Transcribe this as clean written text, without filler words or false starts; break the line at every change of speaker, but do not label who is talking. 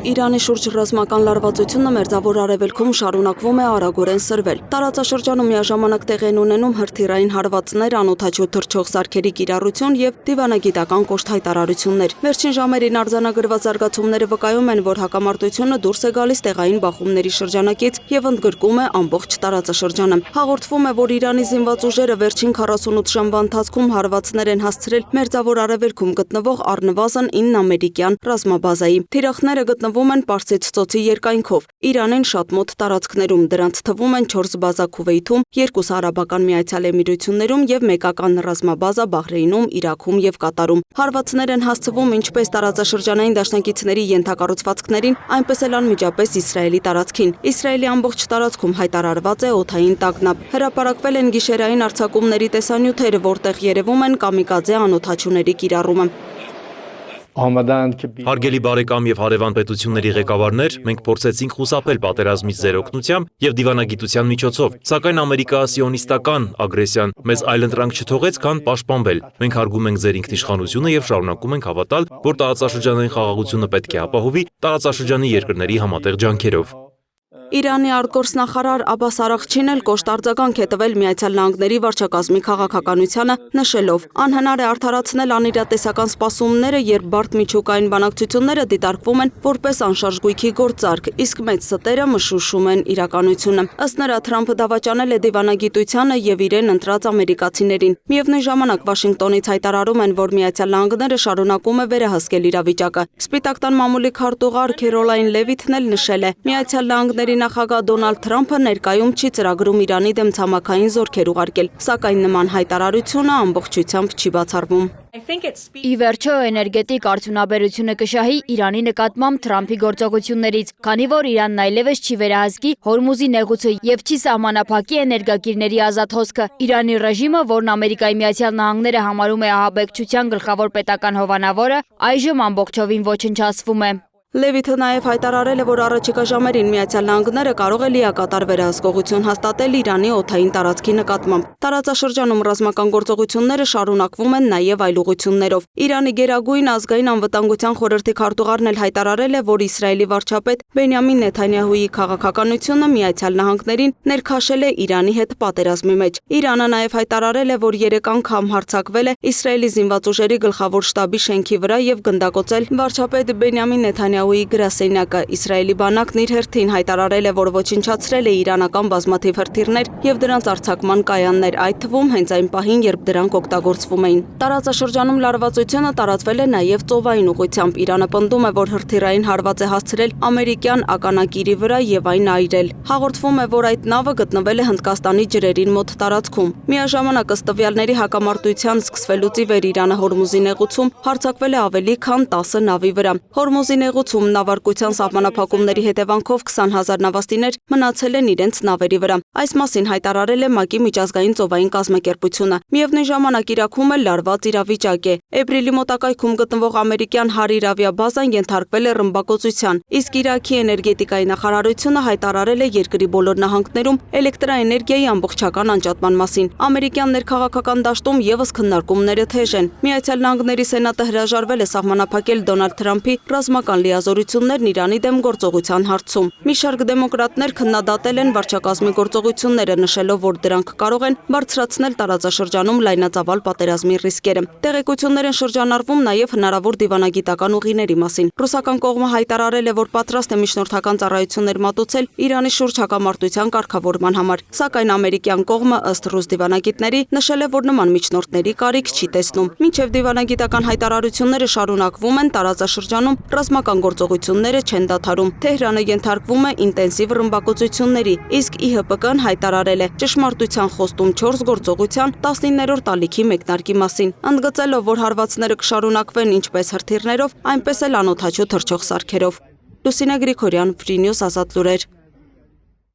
Իրանի շուրջ ռազմական լարվածությունը մերձավոր արևելքում շարունակվում է արագորեն սրվել։ Տարածաշրջանում միաժամանակ տեղի են ունենում հրթիռային հարվածներ, անօդաչու թռչող սարքերի կիրառություն եւ դիվանագիտական կոշտ հայտարարություններ։ Վերջին ժամերին արձանագրված զարգացումները վկայում են, որ հակամարտությունը դուրս է գալիս տեղային բախումների շրջանակից եւ ընդգրկում է ամբողջ տարածաշրջանը։ Հաղորդվում է, որ Իրանի զինված ուժերը վերջին 48 ժամվա ընթացքում հարվածներ են հասցրել մերձավոր արևելքում գտնվող առնվազն 9 ամերիկյան ռազմաբազայի։ Թիրախները գտնվում են Պարսից ծոցի երկայնքով, Իրանին շատ մոտ տարածքներում, դրանց թվում են 4 բազա Քուվեյթում, 2 Արաբական Միացյալ Էմիրություններում եւ մեկական ռազմաբազա Բահրեյնում, Իրաքում եւ Կատարում։ Հարվածներ են հասցվում ինչպես տարածաշրջանային դաշնակիցների ենթակառուցվածքներին, այնպես էլ անմիջապես Իսրայելի տարածքին։ Իսրայելի ամբողջ տարածքում հայտարարված է օդային տագնապ։ Հրապարակվել են գիշերային արձակումների տեսանյութեր, որտեղ երևում են կամիկաձե անօդաչուների կիրառումը։
Հարգելի բարեկամ եւ հարևան պետությունների ղեկավարներ, մենք փորձեցինք խուսափել պատերազմից ձեր օգնությամբ եւ դիվանագիտության միջոցով, սակայն ամերիկա-սիոնիստական ագրեսիան մեզ այլընտրանք չթողեց, քան պաշտպանվել։ Մենք հարգում ենք ձեր ինքնիշխանությունը եւ շարունակում ենք հավատալ, որ տարածաշրջանային խաղաղությունը պետք է ապահովի տարածաշրջանի երկրների համատեղ ջանքերով։
Իրանի արտգործնախարար Աբբաս Արաղչին էլ կոշտ արձագանք է տվել Միացյալ Նահանգների վարչակազմի քաղաքականությանը, նշելով. անհնար է արդարացնել անիրատեսական սպասումները, երբ բարդ միջուկային բանակցությունները դիտարկվում են որպես անշարժ գույքի գործարք, իսկ մեծ ստերը մշուշում են իրականությունը։ Ըստ նրա, Թրամփը դավաճանել է դիվանագիտությանը եւ իրեն ընտրած ամերիկացիներին։ Միևնույն ժամանակ Վաշինգտոնից հայտարարում են, որ Միացյալ Նահանգները շարունակում է վերահսկել իրավիճակը։ Սպիտակ տան մամուլի քարտուղար Քերոլայն Լևիթն էլ նշել է. Միացյալ Նահանգների նախագահ Դոնալդ Թրամփը ներկայում չի ծրագրում Իրանի դեմ ցամաքային զորքեր ուղարկել, սակայն նման հայտարարությունը ամբողջությամբ չի բացառվում։
Ի վերջո էներգետիկ արդյունաբերությունը կշահի Իրանի նկատմամբ Թրամփի գործողություններից, քանի որ Իրանն այլևս չի վերահսկի Հորմուզի նեղուցը եւ չի սահմանափակի էներգակիրների ազատ հոսքը։ Իրանի ռեժիմը, որն Ամերիկայի Միացյալ Նահանգները համարում է ահաբեկչության գլխավոր պետական հովանավորը, այժմ ամբողջովին ոչնչացվում է։
Լևիթը նաև հայտարարել է, որ առաջիկա ժամերին Միացյալ Նահանգները կարող է լիակատար վերահսկողություն հաստատել Իրանի օդային տարածքի նկատմամբ։ Տարածաշրջանում ռազմական գործողությունները շարունակվում են նաև այլ ուղղություններով։ Իրանի գերագույն ազգային անվտանգության խորհրդի քարտուղարն էլ հայտարարել է, որ Իսրայելի վարչապետ Բենյամին Նեթանյահուի քաղաքականությունը Միացյալ Նահանգներին ներքաշել է Իրանի հետ պատերազմի մեջ։ Իրանը նաև հայտարարել է, որ 3 անգամ հարձակվել է Իսրայելի զինված ուժերի գլխավոր շտաբի շենքի վրա եւ գնդակոծել վարչապետ Բենյամին Նեթանյահուի գրասենյակը։ Իսրայելի բանակն իր հերթին հայտարարել է, որ ոչնչացրել է իրանական բազմաթիվ հրթիռներ եւ դրանց արձակման կայաններ, այդ թվում հենց այն պահին, երբ դրանք օգտագործվում էին։ Տարածաշրջանում լարվածությունը տարածվել է նաեւ ծովային ուղղությամբ։ Իրանը պնդում է, որ հրթիռային հարված է հասցրել ամերիկյան ականակիրի վրա եւ այն այրել։ Հաղորդվում է, որ այդ նավը գտնվել է Հնդկաստանի ջրերին մոտ տարածքում։ Միաժամանակ ըստ տվյալների հակամարտության սկսվելուց ի վեր Իրանը Հորմուզի նեղուցում հարձակվել է ավելի քան 10 նավի վրա։ Հորմուզի նեղուցում նավարկության սահմանափակումների հետևանքով 20,000 նավաստիներ մնացել են իրենց նավերի վրա։ Այս մասին հայտարարել է ՄԱԿ-ի միջազգային ծովային կազմակերպությունը։ Միևնույն ժամանակ Իրաքում էլ լարված իրավիճակ է։ Էպրիլի մոտակայքում գտնվող ամերիկյան Հարիր ավիաբազան ենթարկվել է ռմբակոծության, իսկ Իրաքի էներգետիկայի նախարարությունը հայտարարել է երկրի բոլոր նահանգներում էլեկտրաէներգիայի ամբողջական անջատման մասին։ Ամերիկյան ներքաղաքական դաշտում եւս քննարկումները թեժ են։ Միացյալ Նահանգների Սենատը հրաժարվել է սահմանափակել Դոնալդ Թրամփի ռազմական լիազորություններն Իրանի դեմ գործողության հարցում։ Մի շարք դեմոկրատներ քննադատել են վարչակազմի գործողությունները, նշելով, որ դրանք կարող են բարձրացնել տարածաշրջանում լայնածավալ պատերազմի ռիսկերը։ Տեղեկություններ են շրջանառվում նաև հնարավոր դիվանագիտական ուղիների մասին։ Ռուսական կողմը հայտարարել է, որ պատրաստ է միջնորդական ծառայություններ մատուցել Իրանի շուրջ հակամարտության կարգավորման համար, սակայն ամերիկյան կողմը ըստ ռուս դիվանագիտների նշել է, որ նման միջնորդների կարիք չի տեսնում։ Մինչև դիվանագիտական հայտարարությունները շարունակվում են, տարածաշրջանում ռազմական գործողությունները չեն դադարում։ Թեհրանը ենթարկվում է ինտենսիվ ռմբակոծությունների, իսկ ԻՀՊԿ-ն հայտարարել է ճշմարտության խոստում 4 գործողության 19-րդ ալիքի մեկնարկի մասին, ընդգծելով, որ հարվածները կշարունակվեն ինչպես հրթիռներով, այնպես էլ անօդաչու թռչող սարքերով։ Լուսինե Գրիգորյան, Free News, Ազատ լուրեր։